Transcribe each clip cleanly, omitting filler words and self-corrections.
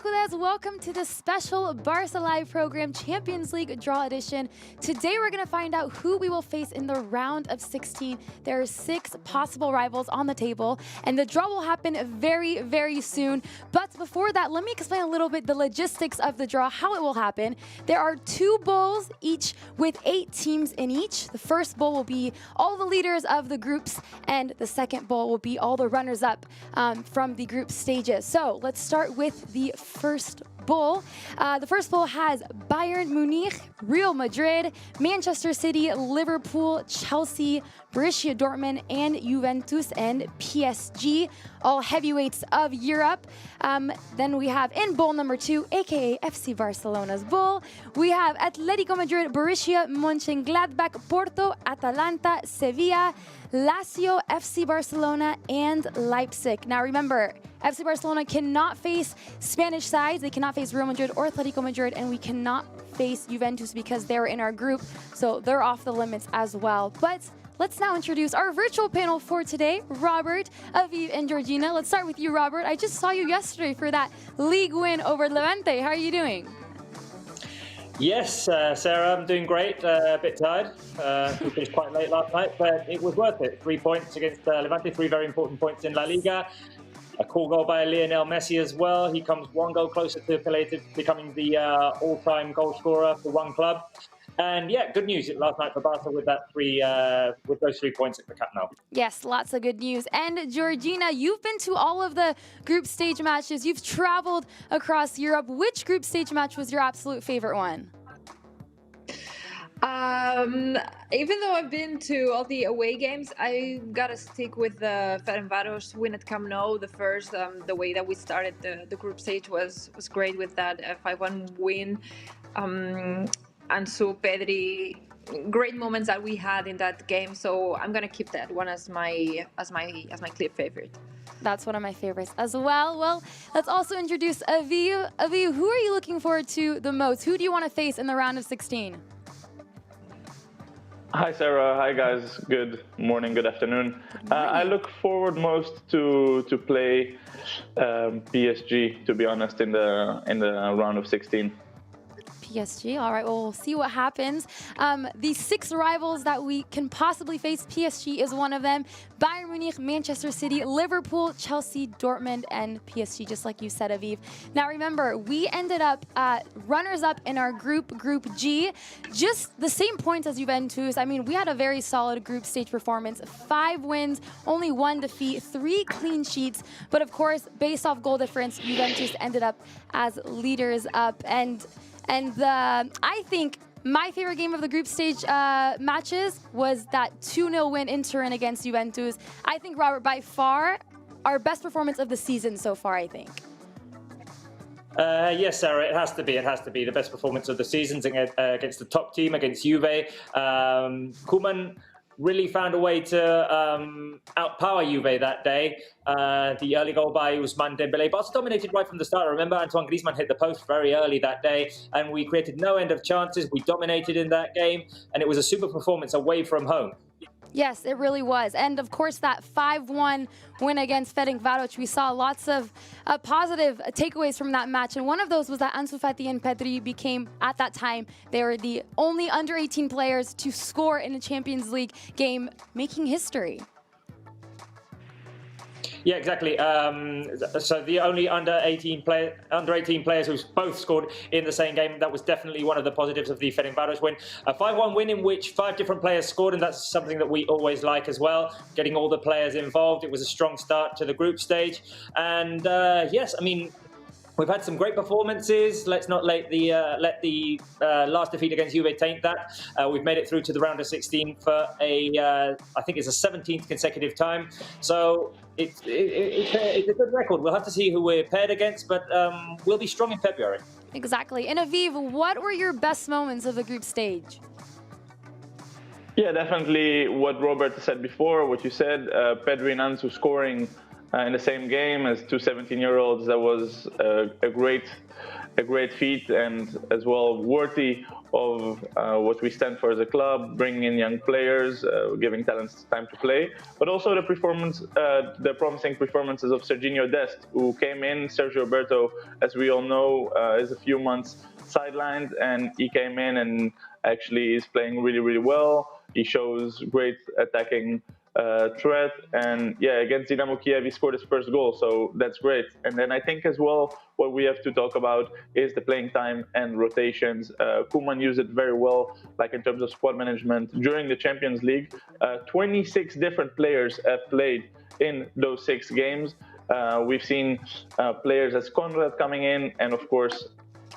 Hercules, welcome to the special Barça Live program, Champions League Draw Edition. Today we're going to find out who we will face in the round of 16. There are 6 possible rivals on the table, and the draw will happen very, very soon. But before that, let me explain a little bit the logistics of the draw, how it will happen. There are 2 bowls, each with 8 teams in each. The first bowl will be all the leaders of the groups, and the second bowl will be all the runners-up from the group stages. So let's start with the first bowl. The first bowl has Bayern Munich, Real Madrid, Manchester City, Liverpool, Chelsea, Borussia Dortmund, and Juventus and PSG, all heavyweights of Europe. Then we have in bowl number 2, aka FC Barcelona's bowl, we have Atletico Madrid, Borussia Mönchengladbach, Porto, Atalanta, Sevilla, Lazio, FC Barcelona, and Leipzig. Now remember, FC Barcelona cannot face Spanish sides. They cannot face Real Madrid or Atletico Madrid, and we cannot face Juventus because they're in our group, so they're off the limits as well. But let's now introduce our virtual panel for today, Robert, Aviv, and Georgina. Let's start with you, Robert. I just saw you yesterday for that league win over Levante. How are you doing? Yes, Sarah, I'm doing great. A bit tired. We finished quite late last night, but it was worth it. 3 points against Levante, 3 very important points in La Liga. A cool goal by Lionel Messi as well. He comes 1 goal closer to becoming the all-time goal scorer for one club. And yeah, good news last night for Barca with those 3 points at the Camp Nou. Yes, lots of good news. And Georgina, you've been to all of the group stage matches. You've traveled across Europe. Which group stage match was your absolute favorite one? Even though I've been to all the away games, I gotta stick with the Ferencváros win at Camp Nou. The first, the way that we started the group stage was great with that 5-1 win. Ansu, Pedri, great moments that we had in that game. So I'm gonna keep that one as my clear favorite. That's one of my favorites as well. Well, let's also introduce Aviv. Aviv, who are you looking forward to the most? Who do you want to face in the round of 16? Hi, Sarah. Hi, guys. Good morning, good afternoon. I look forward most to play PSG, to be honest, in the round of 16. PSG. All right, well, we'll see what happens. The 6 rivals that we can possibly face, PSG is one of them. Bayern Munich, Manchester City, Liverpool, Chelsea, Dortmund, and PSG, just like you said, Aviv. Now, remember, we ended up runners-up in our Group G. Just the same points as Juventus. I mean, we had a very solid group stage performance. 5 wins, only 1 defeat, 3 clean sheets. But, of course, based off goal difference, Juventus ended up as leaders up. And I think my favorite game of the group stage matches was that 2-0 win in Turin against Juventus. I think, Robert, by far, our best performance of the season so far, I think. Yes, Sarah, it has to be. It has to be the best performance of the season against the top team, against Juve. Koeman really found a way to outpower Juve that day. The early goal by Ousmane Dembélé. Barca dominated right from the start. I remember Antoine Griezmann hit the post very early that day, and we created no end of chances. We dominated in that game, and it was a super performance away from home. Yes, it really was. And, of course, that 5-1 win against Ferencváros, we saw lots of positive takeaways from that match. And one of those was that Ansu Fati and Pedri became, at that time, they were the only under-18 players to score in a Champions League game, making history. Yeah, exactly. So the only under 18 players who both scored in the same game. That was definitely one of the positives of the Ferencváros win. A 5-1 win in which 5 different players scored, and that's something that we always like as well. Getting all the players involved. It was a strong start to the group stage, and yes, I mean, we've had some great performances. Let's not let the last defeat against Juve taint that. We've made it through to the round of 16 for I think it's a 17th consecutive time. So it's a good record. We'll have to see who we're paired against, but we'll be strong in February. Exactly. And Aviv, what were your best moments of the group stage? Yeah, definitely what Robert said before, what you said, Pedri and Ansu scoring in the same game as 2 17-year-olds. That was a great a great feat and as well worthy of what we stand for as a club, bringing in young players, giving talents time to play, but also the promising performances of Serginho Dest, who came in. Sergio Roberto, as we all know, is a few months sidelined, and he came in and actually is playing really, really well. He shows great attacking threat, and yeah, against Dynamo Kiev he scored his first goal, so that's great. And then I think as well what we have to talk about is the playing time and rotations. Koeman used it very well, like in terms of squad management during the Champions League. 26 different players have played in those 6 games. We've seen players as Conrad coming in, and of course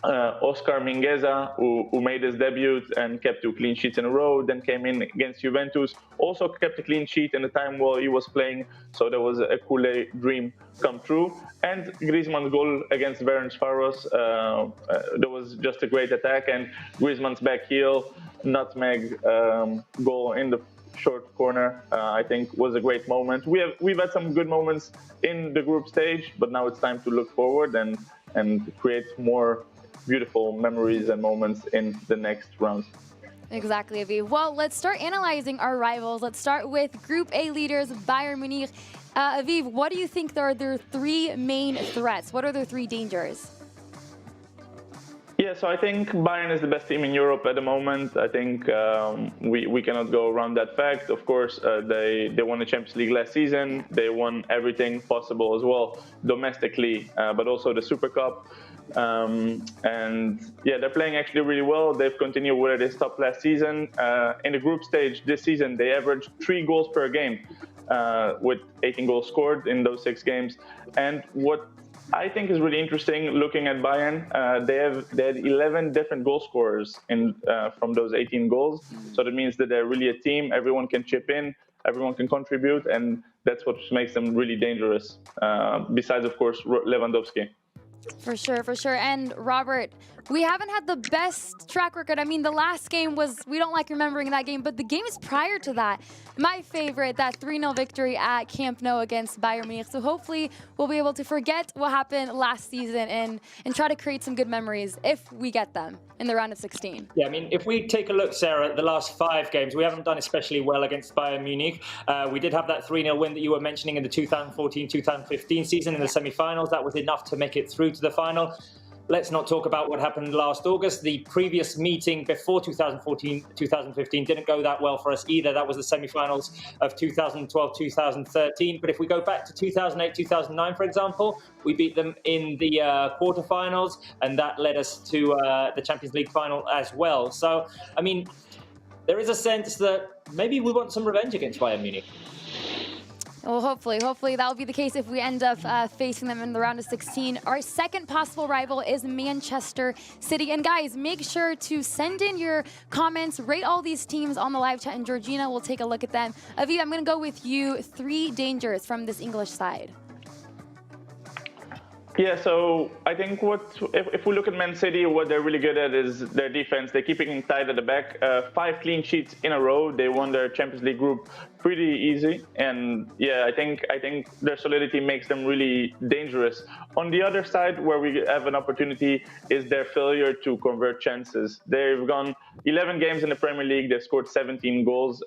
Oscar Mingueza, who made his debut and kept 2 clean sheets in a row, then came in against Juventus, also kept a clean sheet in the time while he was playing, so there was a Kool dream come true. And Griezmann's goal against Ferencváros, there was just a great attack, and Griezmann's back heel, nutmeg goal in the short corner, I think was a great moment. We've had some good moments in the group stage, but now it's time to look forward and create more beautiful memories and moments in the next rounds. Exactly, Aviv. Well, let's start analyzing our rivals. Let's start with Group A leaders, Bayern Munich. Aviv, what do you think are their 3 main threats? What are their 3 dangers? Yeah, so I think Bayern is the best team in Europe at the moment. I think we cannot go around that fact. Of course, they won the Champions League last season. They won everything possible as well, domestically, but also the Super Cup. And yeah, they're playing actually really well. They've continued where they stopped last season. In the group stage this season, they averaged 3 goals per game, with 18 goals scored in those 6 games. And what I think is really interesting looking at Bayern, they had 11 different goal scorers from those 18 goals. So that means that they're really a team. Everyone can chip in, everyone can contribute, and that's what makes them really dangerous. Besides, of course, Lewandowski. For sure, for sure. And Robert, we haven't had the best track record. I mean, the last game was, we don't like remembering that game, but the games prior to that, my favorite, that 3-0 victory at Camp Nou against Bayern Munich. So hopefully we'll be able to forget what happened last season and try to create some good memories if we get them in the round of 16. Yeah, I mean, if we take a look, Sarah, at the last 5 games, we haven't done especially well against Bayern Munich. We did have that 3-0 win that you were mentioning in the 2014-2015 season in the semi-finals. That was enough to make it through to the final. Let's not talk about what happened last August. The previous meeting before 2014-2015 didn't go that well for us either. That was the semi-finals of 2012-2013. But if we go back to 2008-2009, for example, we beat them in the quarterfinals, and that led us to the Champions League final as well. So, I mean, there is a sense that maybe we want some revenge against Bayern Munich. Well, hopefully that will be the case if we end up facing them in the round of 16. Our second possible rival is Manchester City. And guys, make sure to send in your comments, rate all these teams on the live chat, and Georgina will take a look at them. Aviv, I'm going to go with you. 3 dangers from this English side. Yeah, so I think if we look at Man City, what they're really good at is their defense. They're keeping it tight at the back. 5 clean sheets in a row. They won their Champions League group pretty easy, and yeah, I think their solidity makes them really dangerous. On the other side, where we have an opportunity, is their failure to convert chances. They've gone 11 games in the Premier League. They've scored 17 goals.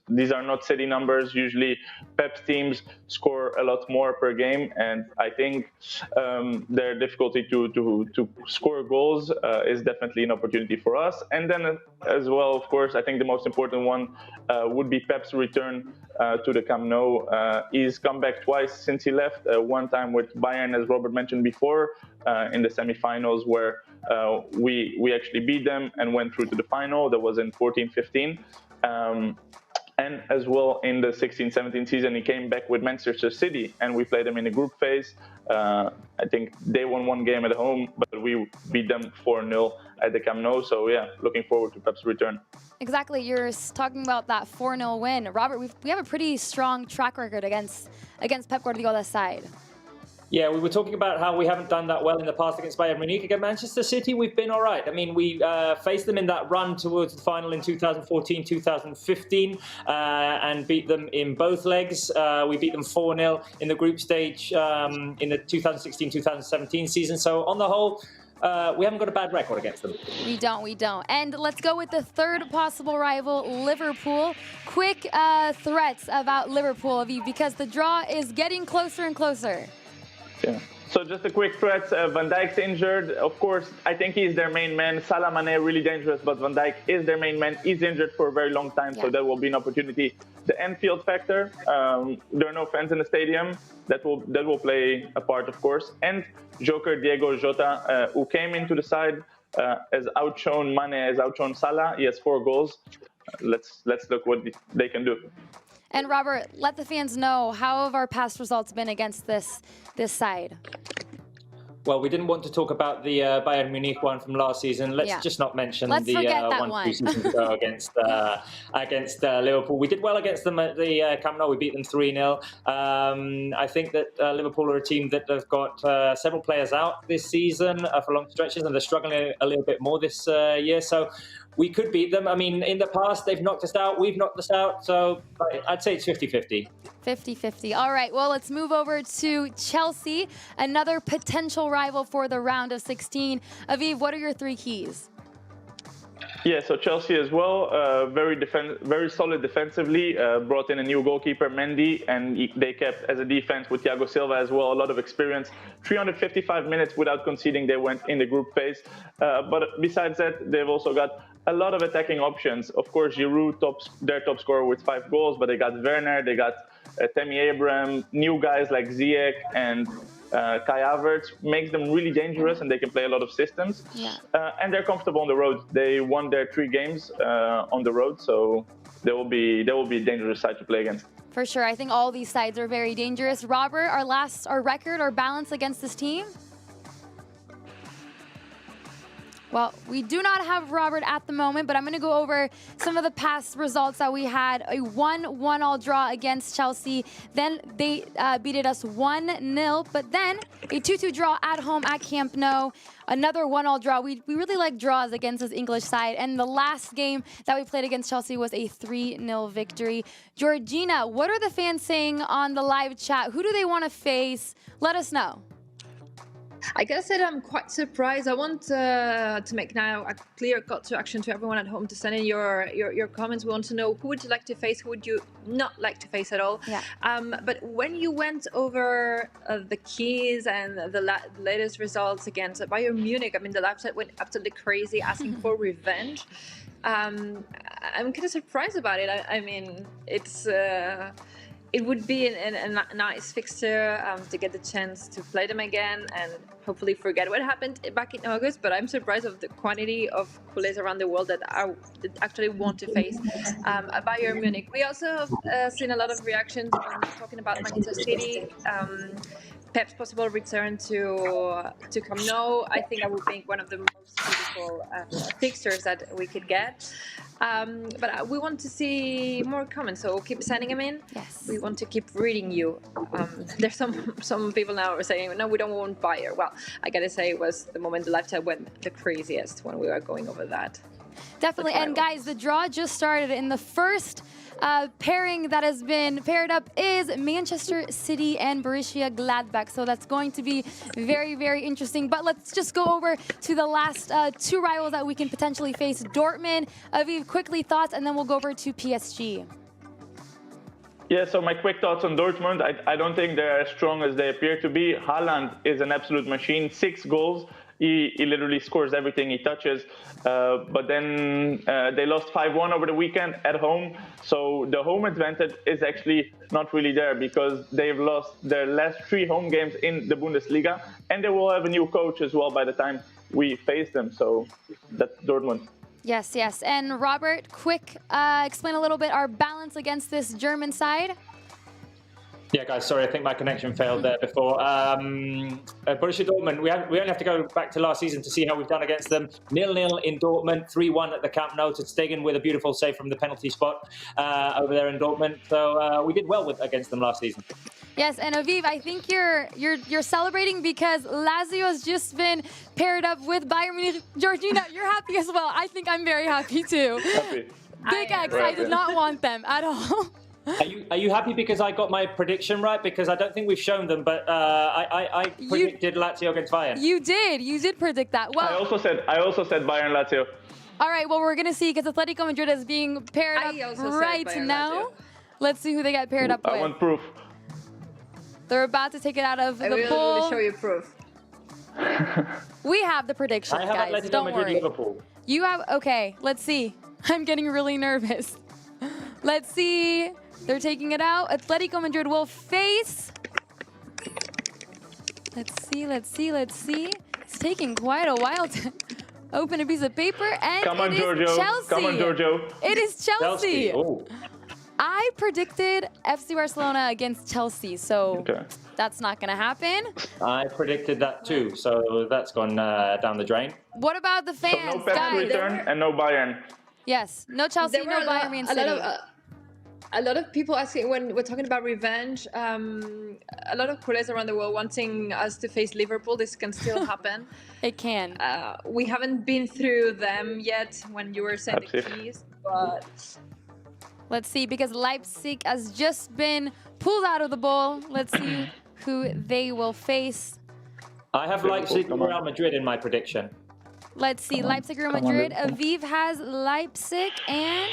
These are not City numbers. Usually, Pep's teams score a lot more per game, and I think their difficulty to score goals is definitely an opportunity for us. And then as well, of course, I think the most important one would be Pep's return to the Camp Nou. He's come back twice since he left. One time with Bayern, as Robert mentioned before, in the semi-finals, where we actually beat them and went through to the final. That was in 14-15. And as well in the 16-17 season, he came back with Manchester City, and we played them in the group phase. I think they won 1 game at home, but we beat them 4-0 at the Camp Nou. So yeah, looking forward to Pep's return. Exactly. You're talking about that 4-0 win. Robert, we have a pretty strong track record against Pep Guardiola's side. Yeah, we were talking about how we haven't done that well in the past against Bayern Munich. Against Manchester City, we've been all right. I mean, we faced them in that run towards the final in 2014-2015 and beat them in both legs. We beat them 4-0 in the group stage in the 2016-2017 season. So on the whole, we haven't got a bad record against them. We don't. And let's go with the third possible rival, Liverpool. Quick threats about Liverpool, Aviv, because the draw is getting closer and closer. Yeah. So just a quick threat. Van Dijk's injured. Of course, I think he's their main man. Salah, Mane, really dangerous, but Van Dijk is their main man. He's injured for a very long time, so there will be an opportunity. The Anfield factor. There are no fans in the stadium. That will play a part, of course. And Joker Diego Jota, who came into the side, has outshone Mane, has outshone Salah. He has 4 goals. Let's look what they can do. And Robert, let the fans know, how have our past results been against this side? Well, we didn't want to talk about the Bayern Munich one from last season. Let's just not mention the one 2 seasons ago against Liverpool. We did well against them at the Camp Nou. We beat them 3-0. I think that Liverpool are a team that have got several players out this season for long stretches, and they're struggling a little bit more this year. So we could beat them. I mean, in the past, they've knocked us out. We've knocked us out. So I'd say it's 50-50. 50-50. All right, well, let's move over to Chelsea, another potential rival for the round of 16. Aviv, what are your 3 keys? Yeah, so Chelsea as well, very solid defensively. Brought in a new goalkeeper, Mendy, and they kept as a defense with Thiago Silva as well, a lot of experience. 355 minutes without conceding, they went in the group phase. But besides that, they've also got a lot of attacking options. Of course, Giroud, their top scorer with 5 goals, but they got Werner, they got Tammy Abraham, new guys like Ziyech and Kai Havertz, makes them really dangerous, and they can play a lot of systems. Yeah. And they're comfortable on the road. They won their 3 games on the road, so they will be a dangerous side to play against. For sure. I think all these sides are very dangerous. Robert, our record, our balance against this team? Well, we do not have Robert at the moment, but I'm going to go over some of the past results that we had. A 1-1 draw against Chelsea. Then they beated us 1-0, but then a 2-2 draw at home at Camp Nou. Another 1-1 draw. We really like draws against this English side. And the last game that we played against Chelsea was a 3-0 victory. Georgina, what are the fans saying on the live chat? Who do they want to face? Let us know. I gotta say that I'm quite surprised. I want to make now a clear call to action to everyone at home to send in your comments. We want to know, who would you like to face, who would you not like to face at all. Yeah. But when you went over the keys and the latest results against Bayern Munich, I mean, the live chat went absolutely crazy, asking for revenge. I'm kind of surprised about it. I mean, it would be a nice fixture to get the chance to play them again and hopefully forget what happened back in August. But I'm surprised of the quantity of culés around the world that actually want to face Bayern Munich. We also have seen a lot of reactions when talking about Manchester City. Pep's possible return to Camp Nou. I think that would be one of the most beautiful fixtures that we could get. But we want to see more comments, so keep sending them in. Yes. We want to keep reading you. There's some people now are saying, no, we don't want Bayern. Well, I gotta say, it was the moment the live chat went the craziest when we were going over that. Definitely. And guys, the draw just started. In the first pairing that has been paired up is Manchester City and Borussia Gladbach. So that's going to be very, very interesting. But let's just go over to the last 2 rivals that we can potentially face. Dortmund, Aviv, quickly thoughts, and then we'll go over to PSG. Yeah, so my quick thoughts on Dortmund. I don't think they're as strong as they appear to be. Haaland is an absolute machine, 6 goals. He literally scores everything he touches. But then they lost 5-1 over the weekend at home. So the home advantage is actually not really there because they've lost their last 3 home games in the Bundesliga. And they will have a new coach as well by the time we face them. So that's Dortmund. Yes, yes. And Robert, quick, explain a little bit our balance against this German side. Yeah, guys, sorry, I think my connection failed there before. Borussia Dortmund, we only have to go back to last season to see how we've done against them. 0-0 in Dortmund, 3-1 at the Camp Nou to Stegen with a beautiful save from the penalty spot over there in Dortmund. So we did well against them last season. Yes, and Aviv, I think you're celebrating because Lazio has just been paired up with Bayern Munich. Georgina, you're happy as well. I think I'm very happy too. Happy. Big X, I did not want them at all. Are you happy because I got my prediction right? Because I don't think we've shown them, but I predicted Lazio against Bayern. You did predict that. Well, I also said Bayern Lazio. all right, well, we're going to see because Atletico Madrid is being paired I up also said right Bayern now. Lazio. Let's see who they get paired up I with. want proof. They're about to take it out of I the will pool. show you proof. We have the predictions, I have guys. Atletico Don't Madrid, worry. Liverpool. You have, okay, let's see. I'm getting really nervous. Let's see. They're taking it out. Atletico Madrid will face. Let's see. It's taking quite a while to open a piece of paper, and Come on, it is Giorgio. Chelsea. Come on, Giorgio. It is Chelsea. Oh. I predicted FC Barcelona against Chelsea, so Okay. that's not going to happen. I predicted that too, so that's gone down the drain. What about the So fans, no Pep guys? return and no Bayern. Yes, no Chelsea, There were no a lot- Bayern Man a City. lot of, a lot of people asking when we're talking about revenge. A lot of players around the world wanting us to face Liverpool. This can still happen. It can. We haven't been through them yet when you were saying the Leipzig. keys, but Let's see, because Leipzig has just been pulled out of the bowl. Let's see who they will face. I have Liverpool, Leipzig come and on. Real Madrid in my prediction. Let's see, Come on. Leipzig, Real Come on, Madrid. Liverpool. Aviv has Leipzig and...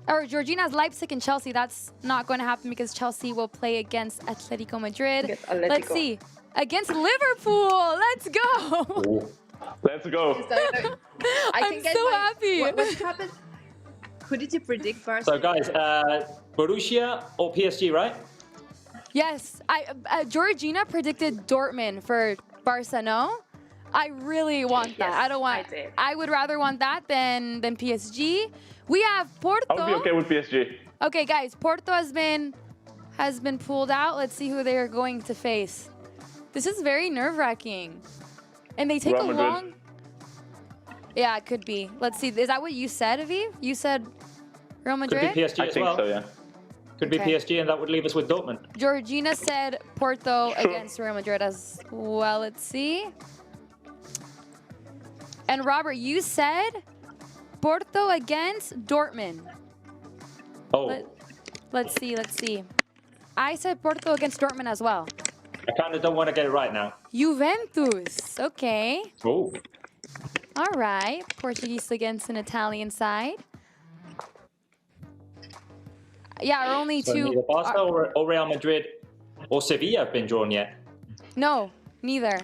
Or Georgina has Leipzig and Chelsea. That's not going to happen because Chelsea will play against Atletico Madrid. Against Atletico. Let's see. Against Liverpool. Let's go. Let's go. I'm so happy. What happened? Who did you predict, Barca? So guys, Borussia or PSG, right? Yes, Georgina predicted Dortmund for Barca. No, I really want that. Yes, I don't want. I did. I would rather want that than PSG. We have Porto. I would be okay with PSG. Okay, guys, Porto has been pulled out. Let's see who they are going to face. This is very nerve-wracking, and they take Real a Madrid. long. Yeah, it could be. Let's see. Is that what you said, Aviv? You said Real Could Madrid? be PSG I as think well. so, yeah. Could be Okay. PSG, and that would leave us with Dortmund. Georgina said Porto against Real Madrid as well. Let's see. And Robert, you said Porto against Dortmund. Oh, Let's see. I said Porto against Dortmund as well. I kind of don't want to get it right now. Juventus. Okay. Oh, All right. Portuguese against an Italian side. Yeah, are only so two. neither Barca or Real Madrid or Sevilla have been drawn yet. No, neither.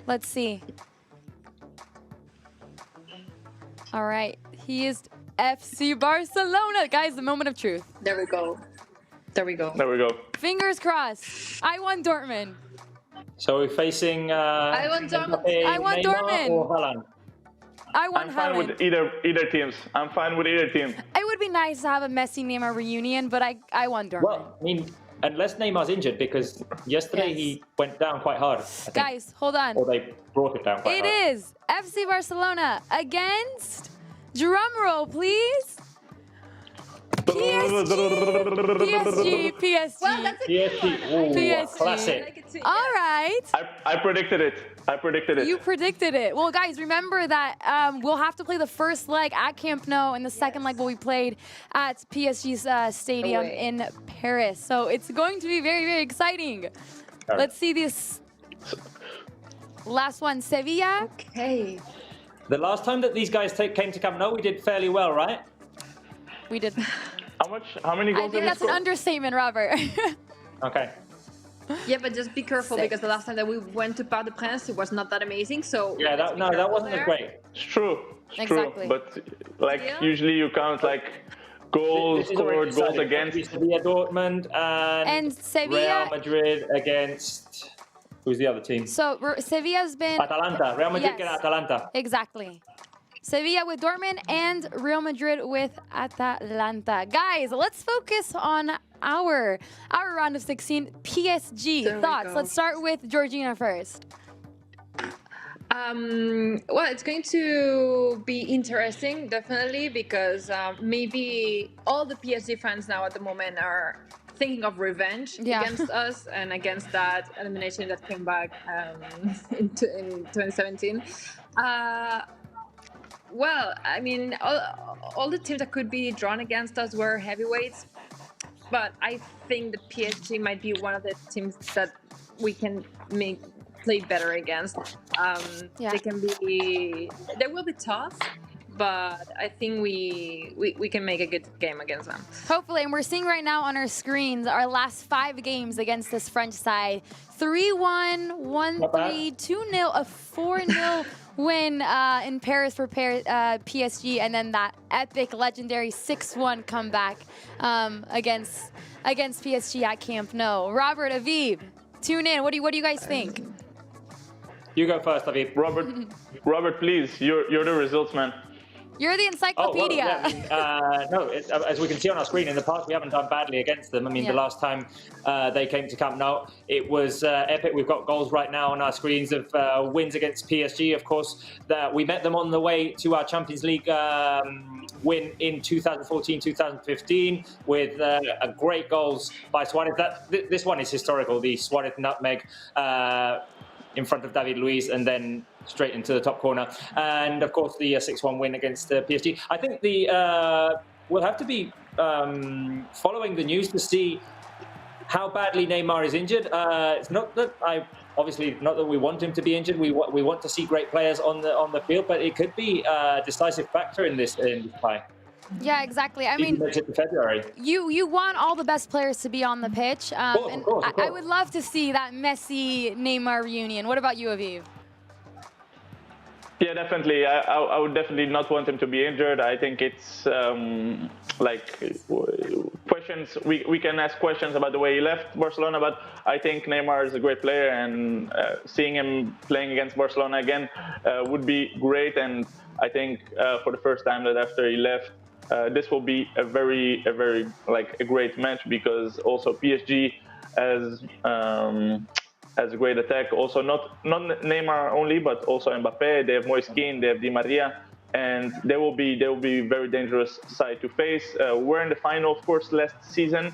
Let's see. All right. He is FC Barcelona. Guys, the moment of truth. There we go. There we go. Fingers crossed. I want Dortmund. So we're facing. I want Dortmund. Mbappe, I want Neymar Dortmund. Or Haaland. I want I'm fine Haaland. with either teams. I'm fine with either team. It would be nice to have a Messi Neymar reunion, but I want Dortmund. Well, I mean, unless Neymar's injured, because yesterday Yes. he went down quite hard. I think. Guys, hold on. Or they brought it down quite It hard. is FC Barcelona against, drum roll, please. PSG. Well, that's a PSG. good one. Ooh, PSG. classic. I like it too. All right. I predicted it. You predicted it. Well, guys, remember that we'll have to play the first leg at Camp Nou, and the second leg will be played at PSG's stadium Away. in Paris. So it's going to be very, very exciting. right. Let's see this last one. Sevilla. Okay. The last time that these guys came to Camp Nou, we did fairly well, right? We did. How many I goals think did we that's an score? understatement, Robert. Okay. Yeah, but just be careful because the last time that we went to Parc des Princes, it was not that amazing. So Yeah, let's be that careful wasn't as there. great. It's true. It's Exactly. true. But like Yeah. usually you count like goals This is already scored, goals decided. against. Sevilla, Dortmund, and And Sevilla- Real Madrid against. Who's the other team? So Sevilla's been Atalanta. Real Madrid Yes. against Atalanta. exactly. Sevilla with Dortmund and Real Madrid with Atalanta. Guys, let's focus on our round of 16 PSG There we thoughts. go. Let's start with Georgina first. Well, it's going to be interesting, definitely, because maybe all the PSG fans now at the moment are thinking of revenge Yeah. against us and against that elimination that came back in 2017. Well, I mean, all the teams that could be drawn against us were heavyweights, but I think the PSG might be one of the teams that we can play better against. They can be, they will be tough, but I think we can make a good game against them. Hopefully, and we're seeing right now on our screens our last 5 games against this French side. 3-1, 1-3, 2-0, a 4-0 win in Paris for PSG, and then that epic, legendary 6-1 comeback against PSG at Camp Nou. Robert, Aviv, tune in. What do you guys think? You go first, Aviv. Robert, please, you're the results man. You're the encyclopedia. Oh, well, yeah, no, as we can see on our screen, in the past we haven't done badly against them. I mean, the last time they came to Camp Nou, it was epic. We've got goals right now on our screens of wins against PSG, of course. We met them on the way to our Champions League win in 2014-2015 with great goals by Suarez. This one is historical, the Suarez nutmeg in front of David Luiz, and then straight into the top corner. And of course, the 6-1 win against PSG. I think we'll have to be following the news to see how badly Neymar is injured. It's not that obviously not that we want him to be injured. We want to see great players on the field, but it could be a decisive factor in this tie. Yeah, exactly. I mean, February. You want all the best players to be on the pitch. Of course. I would love to see that Messi-Neymar reunion. What about you, Aviv? Yeah, definitely. I would definitely not want him to be injured. I think it's questions. We can ask questions about the way he left Barcelona, but I think Neymar is a great player, and seeing him playing against Barcelona again would be great. And I think for the first time that after he left, this will be a very great match, because also PSG has a great attack. Also, not Neymar only, but also Mbappé. They have Moise Kean, they have Di Maria, and they will be very dangerous side to face. We're in the final, of course, last season,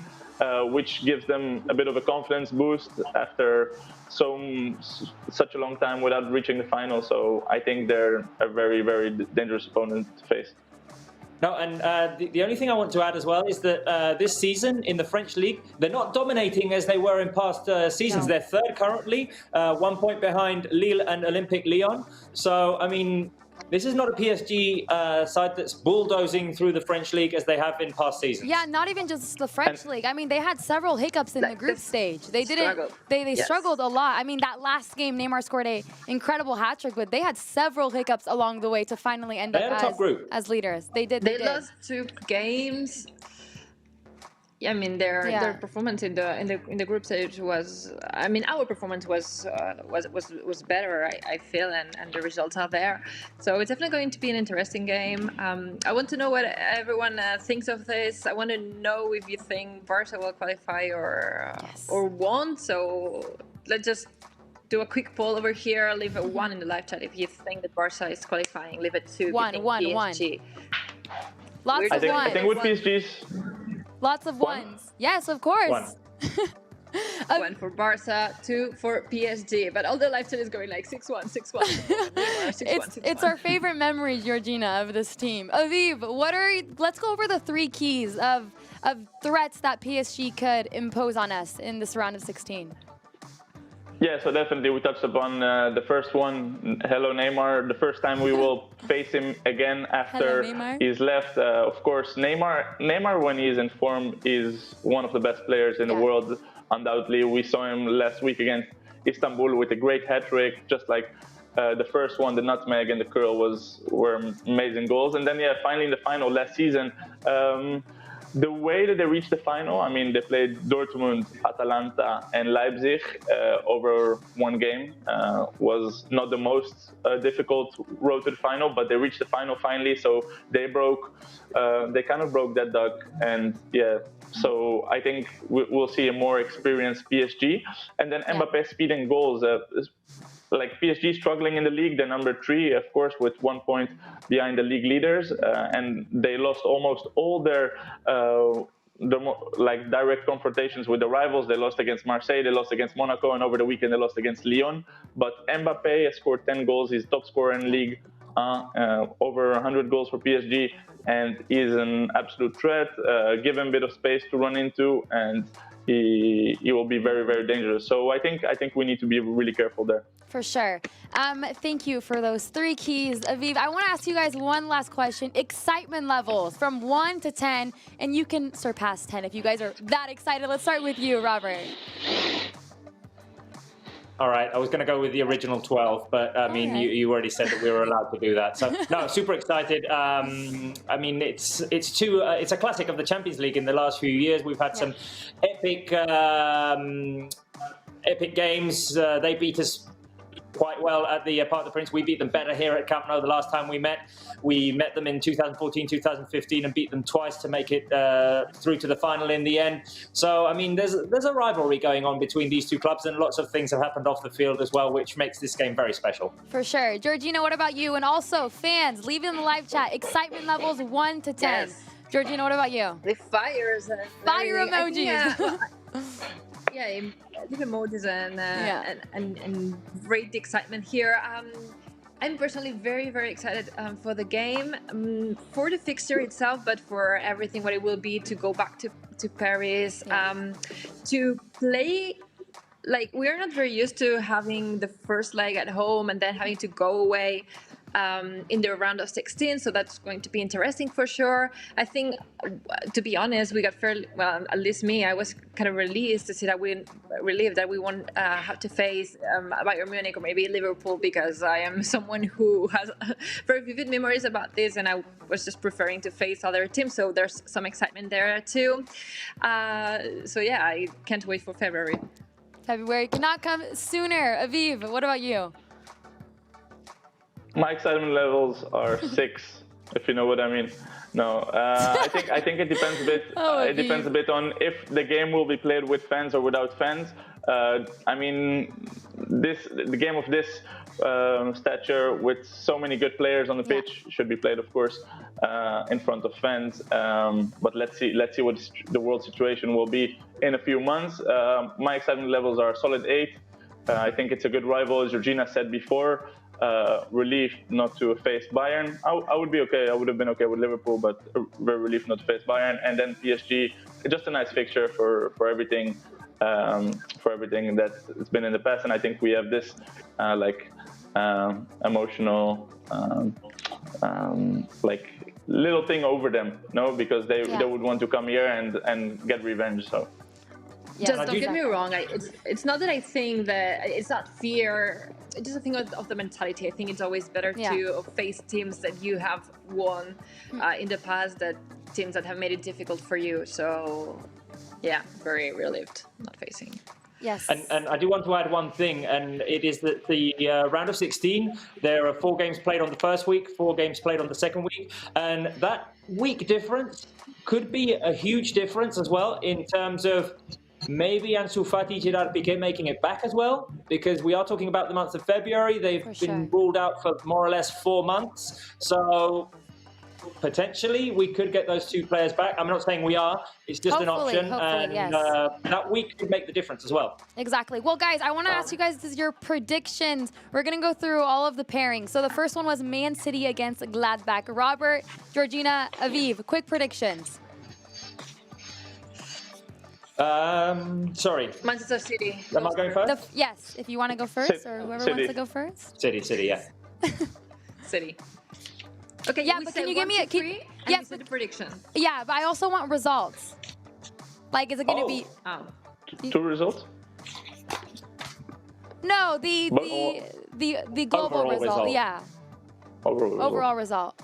which gives them a bit of a confidence boost after such a long time without reaching the final. So I think they're a very, very dangerous opponent to face. No, and the only thing I want to add as well is that this season in the French league, they're not dominating as they were in past seasons. No. They're third currently, 1 point behind Lille and Olympique Lyon. So, I mean, this is not a PSG side that's bulldozing through the French league as they have in past seasons. Yeah, not even just the French league. I mean, they had several hiccups in the group stage. They didn't. They struggled a lot. I mean, that last game, Neymar scored an incredible hat trick, but they had several hiccups along the way to finally end up as leaders. They did. They lost 2 games. I mean, their performance in the group stage was. I mean, our performance was better. I feel, and the results are there. So it's definitely going to be an interesting game. I want to know what everyone thinks of this. I want to know if you think Barça will qualify or won't. So let's just do a quick poll over here. Leave a 1 in the live chat if you think that Barça is qualifying. Leave a 2 if you think PSG. Lots of ones. I think with PSG's. Lots of ones. Yes, of course. 1 for Barça, 2 for PSG. But all the live chat is going like 6-1, 6-1. It's our favorite memory, Georgina, of this team. Aviv, let's go over the 3 keys of threats that PSG could impose on us in this round of 16. Yeah, so definitely we touched upon the first one. Hello, Neymar. The first time we will face him again after he's left. Of course, Neymar, when he's in form, is one of the best players in the world. Undoubtedly, we saw him last week against Istanbul with a great hat trick, just like the first one, the nutmeg and the curl were amazing goals. And then, finally in the final last season, the way that they reached the final, I mean, they played Dortmund, Atalanta, and Leipzig over one game. Was not the most difficult road to the final, but they reached the final finally. So they kind of broke that duck. And so I think we'll see a more experienced PSG. And then Mbappe's speed and goals. Like PSG struggling in the league, they're number 3, of course, with 1 point behind the league leaders, and they lost almost all their direct confrontations with the rivals. They lost against Marseille, they lost against Monaco, and over the weekend they lost against Lyon. But Mbappé has scored 10 goals. He's top scorer in the league over 100 goals for PSG, and he's an absolute threat. Give him a bit of space to run into, and he will be very, very dangerous. So I think we need to be really careful there. For sure. Thank you for those 3 keys. Aviv, I want to ask you guys one last question. Excitement levels from 1 to 10, and you can surpass 10 if you guys are that excited. Let's start with you, Robert. All right, I was going to go with the original 12, but I mean, you already said that we were allowed to do that. So no, super excited. I mean, it's a classic of the Champions League in the last few years. We've had some epic games. They beat us quite well at the Parc des Princes. We beat them better here at Camp Nou the last time we met. We met them in 2014, 2015 and beat them twice to make it through to the final in the end. So, I mean, there's a rivalry going on between these two clubs, and lots of things have happened off the field as well, which makes this game very special. For sure. Georgina, what about you? And also, fans, leave in the live chat, excitement levels 1 to 10. Yes. Georgina, what about you? The fires. Fire emojis. Yeah, leave emojis and great excitement here. I'm personally very, very excited for the game, for the fixture itself, but for everything what it will be to go back to Paris, to play. Like, we're not very used to having the first leg at home and then having to go away in the round of 16, so that's going to be interesting for sure. I think, to be honest, we got fairly, well, at least me, I was kind of relieved to see that we won't have to face Bayern Munich or maybe Liverpool, because I am someone who has very vivid memories about this, and I was just preferring to face other teams, so there's some excitement there too. So yeah, I can't wait for February. February cannot come sooner. Aviv, what about you? My excitement levels are 6, if you know what I mean. No, I think it depends a bit. It depends a bit on if the game will be played with fans or without fans. I mean, the game of this stature with so many good players on the pitch should be played, of course, in front of fans. But let's see what the world situation will be in a few months. My excitement levels are a solid 8. I think it's a good rival, as Georgina said before. Relief not to face Bayern. I would be okay. I would have been okay with Liverpool, but very relief not to face Bayern. And then PSG, just a nice fixture for everything that's been in the past. And I think we have this emotional little thing over them, no? Because they would want to come here and get revenge. So. Yeah, just don't get me wrong. It's not that I think that it's not fear. It's just a thing of the mentality. I think it's always better to face teams that you have won in the past, that teams that have made it difficult for you. So, yeah, very relieved not facing. Yes. And I do want to add one thing, and it is that the round of 16, there are 4 games played on the first week, 4 games played on the second week, and that week difference could be a huge difference as well in terms of maybe Ansu Fati, Gerard Piqué making it back as well, because we are talking about the month of February. They've been ruled out for more or less 4 months. So potentially we could get those 2 players back. I'm not saying we are. It's just an option. And that week could make the difference as well. Exactly. Well, guys, I want to ask you guys your predictions. We're going to go through all of the pairings. So the first one was Man City against Gladbach. Robert, Georgina, Aviv, quick predictions. Sorry. Manchester City. Am I going first? Yes, if you want to go first, or whoever wants to go first. City, yeah. City. Okay, yeah, but can you give me a yes, the prediction? Yeah, but I also want results. Like, is it going to be 2 results? No, the global result. Yeah. Overall result.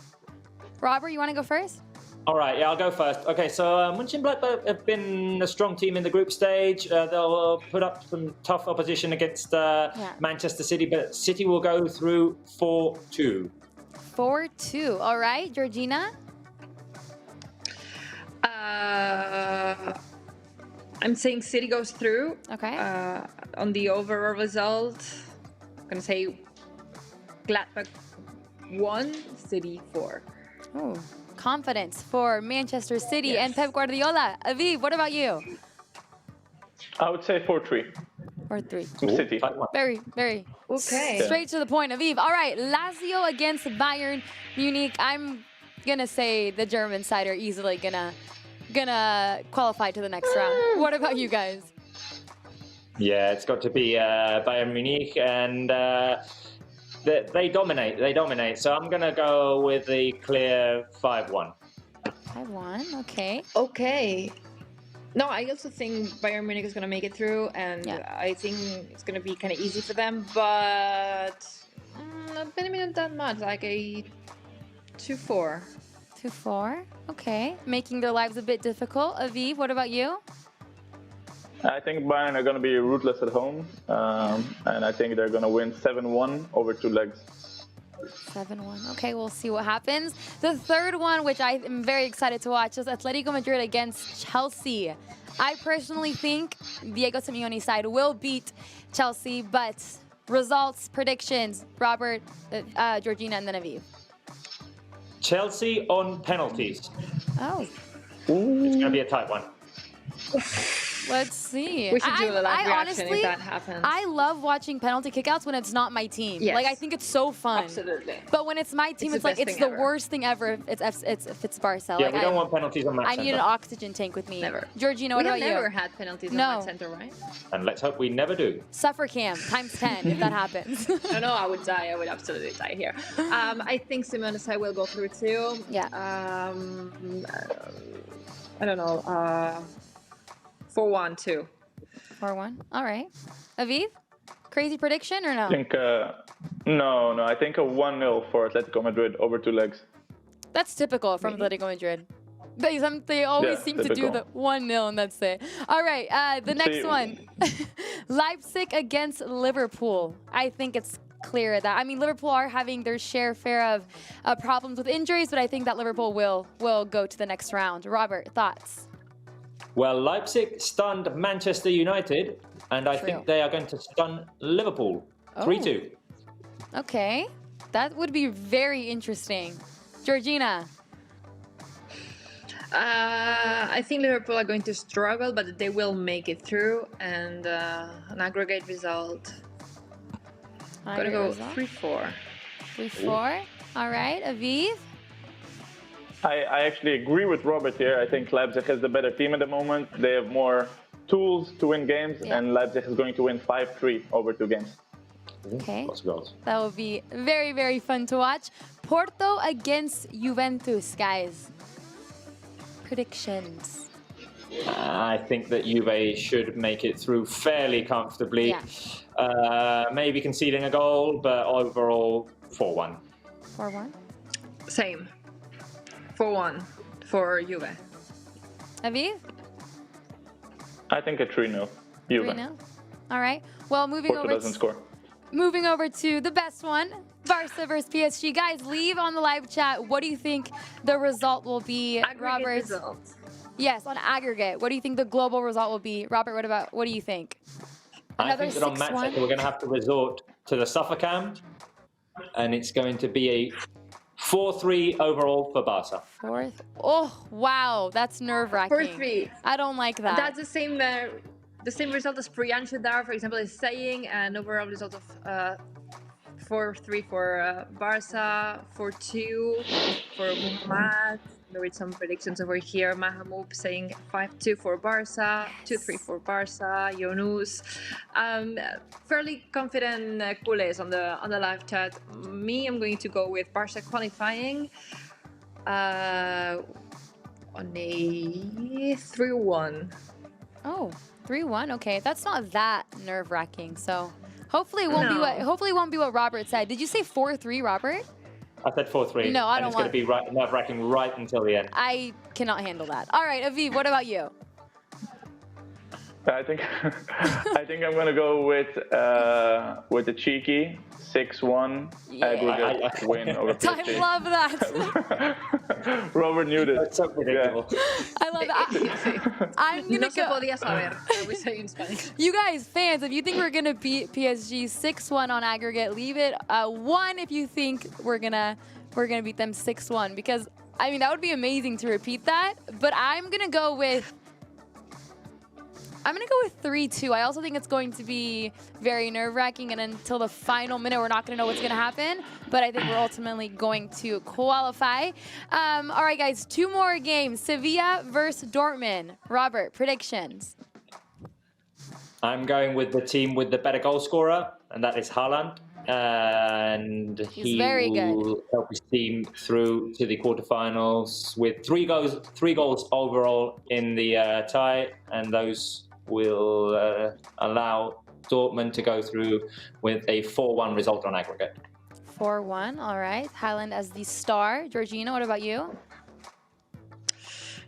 Robert, you want to go first? All right, yeah, I'll go first. Okay, so Mönchengladbach have been a strong team in the group stage. They'll put up some tough opposition against Manchester City, but City will go through 4-2. 4-2. All right, Georgina? I'm saying City goes through. Okay. On the overall result, I'm going to say Gladbach 1, City 4. Oh. Confidence for Manchester City and Pep Guardiola. Aviv, what about you? I would say 4-3. 4-3. City. Very, very Okay. Straight to the point, Aviv. All right, Lazio against Bayern Munich. I'm gonna say the German side are easily gonna qualify to the next round. What about you guys? Yeah, it's got to be Bayern Munich, and they dominate. They dominate. So I'm going to go with the clear 5-1. 5-1, okay. Okay. No, I also think Bayern Munich is going to make it through, and Yeah. I think it's going to be kind of easy for them, but not not that much, like a 2-4. 2-4, okay. Making their lives a bit difficult. Aviv, what about you? I think Bayern are going to be ruthless at home, and I think they're going to win 7-1 over 2 legs. 7-1. Okay, we'll see what happens. The third one, which I am very excited to watch, is Atletico Madrid against Chelsea. I personally think Diego Simeone's side will beat Chelsea, but results, predictions, Robert, Georgina, and then Aviv. Chelsea on penalties. Oh, It's going to be a tight one. let's see. We should do a live reaction honestly, if that happens. I love watching penalty kickouts when it's not my team. Yes. Like, I think it's so fun. Absolutely. But when it's my team, It's it's the like, best it's thing the ever. worst thing ever if it's Barca. Yeah, like, we don't want penalties on match I need an centre. oxygen tank with me. Never. Georgina, what We about have you? never had penalties No. on that center, right? And let's hope we never do. Suffer cam times 10 if that happens. I don't know, I would die. I would absolutely die here. I think Simeone's side will go through too. Yeah. I don't know. 4-1 too. 4-1. All right. Aviv, crazy prediction or no? I think, no, I think a 1-0 for Atletico Madrid over 2 legs. That's typical from Atletico Madrid. They always Yeah, seem to do typical. the 1-0 and that's it. All right, the next See- one. Leipzig against Liverpool. I think it's clear that, I mean, Liverpool are having their share of problems with injuries, but I think that Liverpool will go to the next round. Robert, thoughts? Well, Leipzig stunned Manchester United, and I True. think they are going to stun Liverpool. 3-2. Okay, that would be very interesting. Georgina. I think Liverpool are going to struggle, but they will make it through. And an aggregate result. I'm going to go 3-4. 3-4. All right, Aviv. I actually agree with Robert here. I think Leipzig has the better team at the moment. They have more tools to win games, Yeah. and Leipzig is going to win 5-3 over 2 games. Okay. Lots of goals. That will be very, very fun to watch. Porto against Juventus, guys. Predictions. I think that Juve should make it through fairly comfortably. Yeah. Maybe conceding a goal, but overall 4-1. 4-1. Same. 4-1 for Juve. Aviv? I think a 3-0. Juve. 3-0. All right. Well, Porto doesn't score. moving over to the best one, Barça versus PSG. Guys, leave on the live chat. What do you think the result will be? Aggregate Robert? result. Yes, on aggregate. What do you think the global result will be? Robert, what do you think? I Another think that on match 6-1? day we're going to have to resort to the suffer cam, and it's going to be a 4-3 overall for Barca. Fourth. Oh, wow. That's nerve-wracking. 4-3. I don't like that. That's the same result as Priyansh Dar, for example, is saying, an overall result of 4-3 for Barca, 4-2 for Muhammad. There were some predictions over here. Mahamoub saying 5-2 for Barca, 2-3 for Barca. Yunus, fairly confident culés on the live chat. Me, I'm going to go with Barca qualifying on a 3-1. Oh, 3-1. Okay, that's not that nerve-wracking. So hopefully it won't be what Robert said. Did you say 4-3, Robert? I said 4-3. No, I and don't it's going to be nerve-wracking right until the end. I cannot handle that. All right, Aviv, what about you? I think I'm gonna go with a cheeky 6-1 Yeah. aggregate win over I PSG. love that. Robert knew this. That's so predictable. I love that. I'm No gonna se go. podía saber, we say in Spanish. You guys, fans, if you think we're gonna beat PSG 6-1 on aggregate, leave it 1 if you think we're gonna beat them 6-1, because I mean that would be amazing to repeat that. But I'm gonna go with I'm going to go with 3-2. I also think it's going to be very nerve-wracking, and until the final minute, we're not going to know what's going to happen. But I think we're ultimately going to qualify. All right, guys, 2 more games. Sevilla versus Dortmund. Robert, predictions. I'm going with the team with the better goal scorer, and that is Haaland. And He's very will help his team through to the quarterfinals with 3 goals overall in the tie, and those will allow Dortmund to go through with a 4-1 result on aggregate. 4-1, all right. Haaland as the star. Georgina, what about you?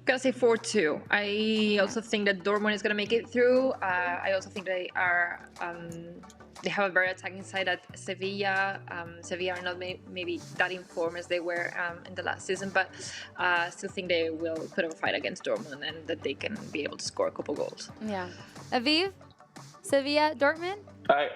Gotta say 4-2. I also think that Dortmund is gonna make it through. I also think they are. They have a very attacking side at Sevilla. Sevilla are not maybe that in form as they were in the last season, but I still think they will put up a fight against Dortmund and that they can be able to score a couple goals. Yeah. Aviv? Sevilla, Dortmund? I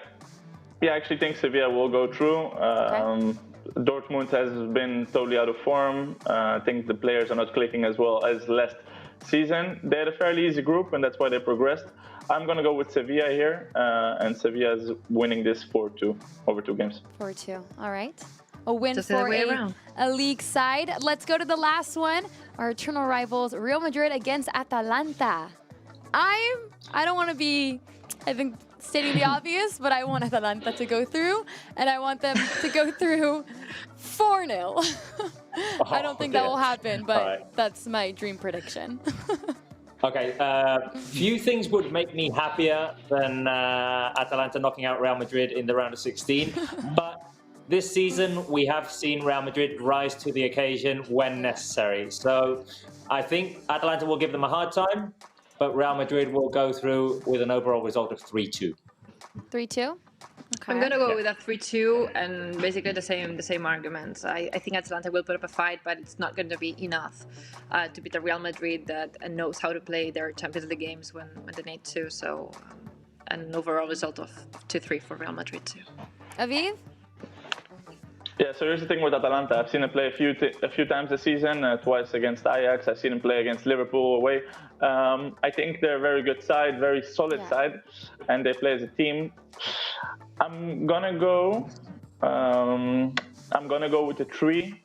actually think Sevilla will go through. Okay. Dortmund has been totally out of form. I think the players are not clicking as well as last season. They had a fairly easy group, and that's why they progressed. I'm going to go with Sevilla here, and Sevilla is winning this 4-2 over 2 games. 4-2. All right. A win Just the for other way around. a league side. Let's go to the last one. Our eternal rivals, Real Madrid against Atalanta. I don't want to be, I think, stating the obvious, but I want Atalanta to go through, and I want them to go through 4-0. I don't think that will happen, but that's my dream prediction. Okay, few things would make me happier than Atalanta knocking out Real Madrid in the round of 16. But this season, we have seen Real Madrid rise to the occasion when necessary. So I think Atalanta will give them a hard time, but Real Madrid will go through with an overall result of 3-2. 3-2? Okay. I'm gonna go with a 3-2 and basically the same arguments. I think Atalanta will put up a fight, but it's not going to be enough to beat the Real Madrid that knows how to play their Champions League games when they need to. So an overall result of 2-3 for Real Madrid too. Aviv? Yeah, so here's the thing with Atalanta. I've seen him play a few times this season, twice against Ajax. I've seen him play against Liverpool away. I think they're a very good side, very solid side, and they play as a team. I'm gonna go with a 3-2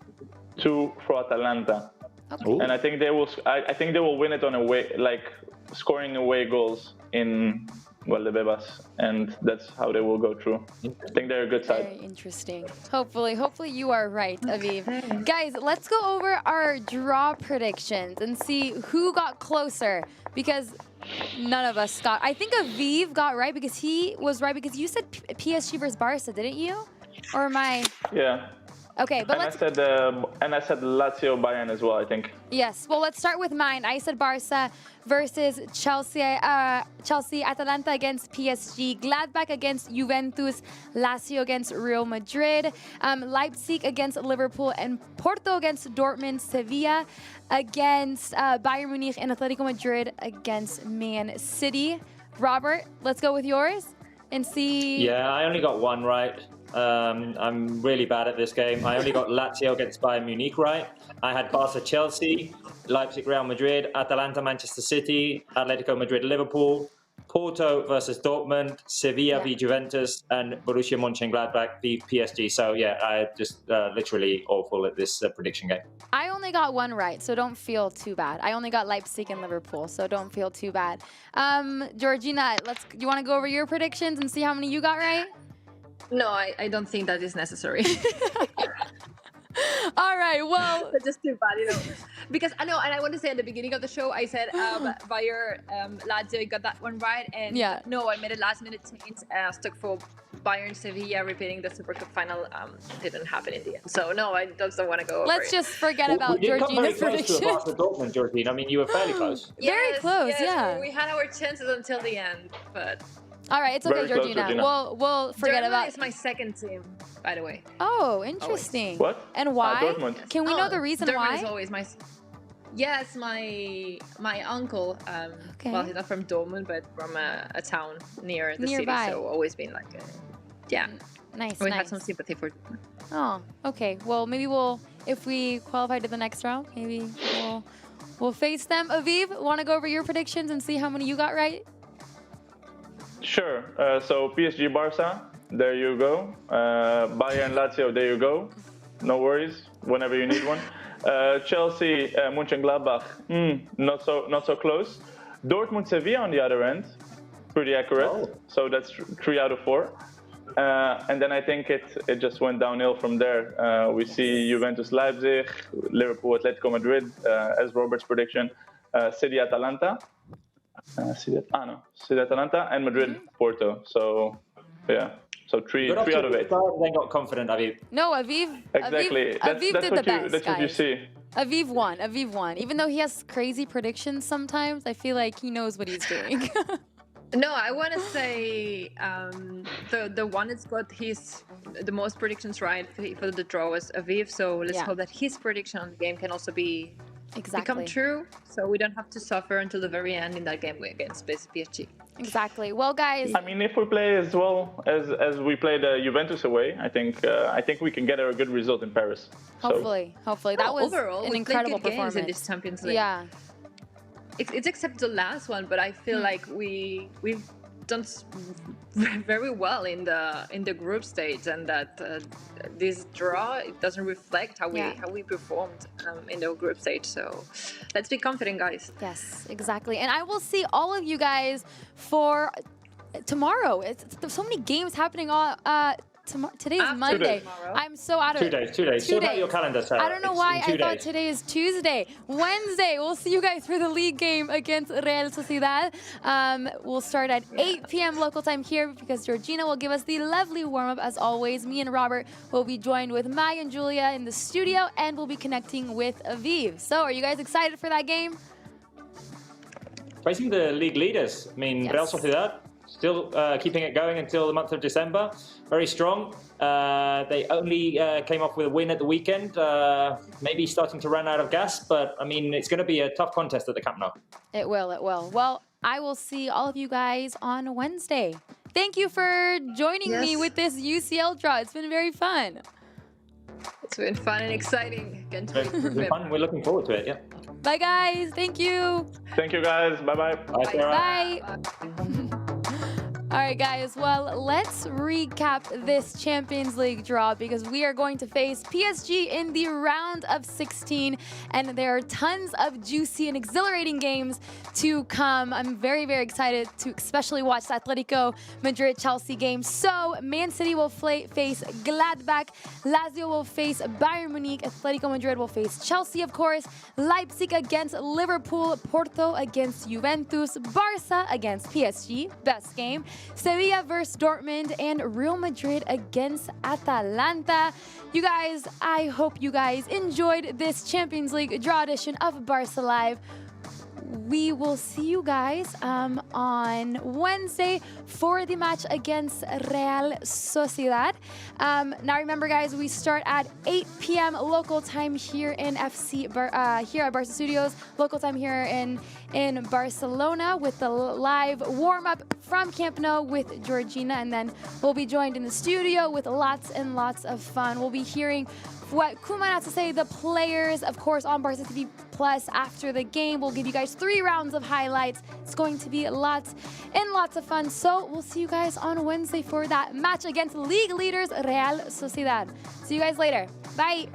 for Atalanta, Okay. and I think they will. I think they will win it on away, like scoring away goals in Valdebebas, and that's how they will go through. I think they're a good side. Very interesting. Hopefully you are right, Aviv. Guys, let's go over our draw predictions and see who got closer, because none of us got. I think Aviv got right because he was right because you said PSG versus Barça, didn't you? Or am I? Yeah. Okay, but And I said Lazio Bayern as well, I think. Yes. Well, let's start with mine. I said Barça versus Chelsea. Chelsea, Atalanta against PSG, Gladbach against Juventus, Lazio against Real Madrid, Leipzig against Liverpool, and Porto against Dortmund, Sevilla against Bayern Munich, and Atletico Madrid against Man City. Robert, let's go with yours and see. Yeah, I only got one right. I'm really bad at this game. I only got Lazio against Bayern Munich right. I had Barca Chelsea, Leipzig Real Madrid, Atalanta Manchester City, Atletico Madrid Liverpool, Porto versus Dortmund, Sevilla v Juventus, and Borussia Mönchengladbach v PSG. So yeah, I just literally awful at this prediction game. I only got one right, so don't feel too bad. I only got Leipzig and Liverpool, so don't feel too bad. Georgina, you want to go over your predictions and see how many you got right? No, I don't think that is necessary. All right, well. That's just too bad, you know. Because I know, and I want to say at the beginning of the show, I said Bayern, Lazio got that one right. And no, I made a last minute change. Stuck for Bayern Sevilla repeating the Super Cup final. Didn't happen in the end. So no, I just don't want to go over Let's just forget about Georgina's prediction. You come very close to the Barca Dortmund, Georgina. I mean, you were fairly close. Very close, yeah. We had our chances until the end, but... All right, it's okay, Very close, Georgina. Georgina. We'll forget Germany about. Is my second team, by the way. Oh, interesting. What? And why? Dortmund. Can we know the reason Germany why? is always my. Yes, my uncle. Okay. Well, he's not from Dortmund, but from a town near the Nearby. city. So always been like, yeah. Nice. We nice. had some sympathy for. Oh, okay. Well, maybe if we qualify to the next round, maybe we'll face them. Aviv, want to go over your predictions and see how many you got right? Sure. So PSG Barça, there you go. Bayern Lazio, there you go. No worries. Whenever you need one. Chelsea Mönchengladbach, not so close. Dortmund Sevilla on the other end, pretty accurate. Oh. So that's 3 out of 4. And then I think it just went downhill from there. We see Juventus Leipzig, Liverpool Atletico Madrid as Robert's prediction, City Atalanta. City Atalanta and Madrid Porto. So yeah, so three out of 8. Then got confident, Aviv. No, Aviv. Exactly. Aviv did the best, that's what you guys. see. Aviv won. Even though he has crazy predictions sometimes, I feel like he knows what he's doing. No, I want to say the one that's got the most predictions right for the draw was Aviv. So let's hope that his prediction on the game can also become true. So we don't have to suffer until the very end in that game against PSG. Exactly. Well, guys. I mean, if we play as well as we played Juventus away, I think we can get a good result in Paris. Hopefully. That was overall, an incredible performance in this Champions League. Yeah. It's except the last one, but I feel like we've done very well in the group stage, and that this draw, it doesn't reflect how we performed in the group stage. So let's be confident, guys. Yes, exactly. And I will see all of you guys for tomorrow. There's so many games happening on. Today's Monday. Tomorrow. I'm so out of it. 2 days. Sort out your calendar, Sarah. I don't know It's why in 2 I thought days. today is Tuesday. Wednesday, we'll see you guys for the league game against Real Sociedad. We'll start at 8 p.m. local time here because Georgina will give us the lovely warm-up as always. Me and Robert will be joined with Mag and Julia in the studio, and we'll be connecting with Aviv. So are you guys excited for that game? Facing the league leaders. I mean, Real Sociedad still keeping it going until the month of December. Very strong. They only came off with a win at the weekend. Maybe starting to run out of gas, but I mean, it's going to be a tough contest at the Camp Nou. It will. Well, I will see all of you guys on Wednesday. Thank you for joining me with this UCL draw. It's been very fun. It's been fun and exciting. Can't wait for It's been fun. We're looking forward to it, yeah. Bye, guys. Thank you. Thank you, guys. Bye-bye. Bye, Sarah. Bye. All right, guys. Well, let's recap this Champions League draw because we are going to face PSG in the round of 16, and there are tons of juicy and exhilarating games to come. I'm very, very excited to especially watch the Atletico Madrid-Chelsea game. So, Man City will face Gladbach, Lazio will face Bayern Munich, Atletico Madrid will face Chelsea, of course, Leipzig against Liverpool, Porto against Juventus, Barça against PSG, best game, Sevilla versus Dortmund, and Real Madrid against Atalanta. You guys, I hope you guys enjoyed this Champions League draw edition of Barça Live. We will see you guys on Wednesday for the match against Real Sociedad. Now remember, guys, we start at 8 p.m. local time here in here at Barça Studios, local time here in Barcelona with the live warm-up from Camp Nou with Georgina, and then we'll be joined in the studio with lots and lots of fun. We'll be hearing what Koeman has to say, the players, of course, on Barça TV Plus after the game. We'll give you guys 3 rounds of highlights. It's going to be lots and lots of fun. So we'll see you guys on Wednesday for that match against league leaders Real Sociedad. See you guys later. Bye.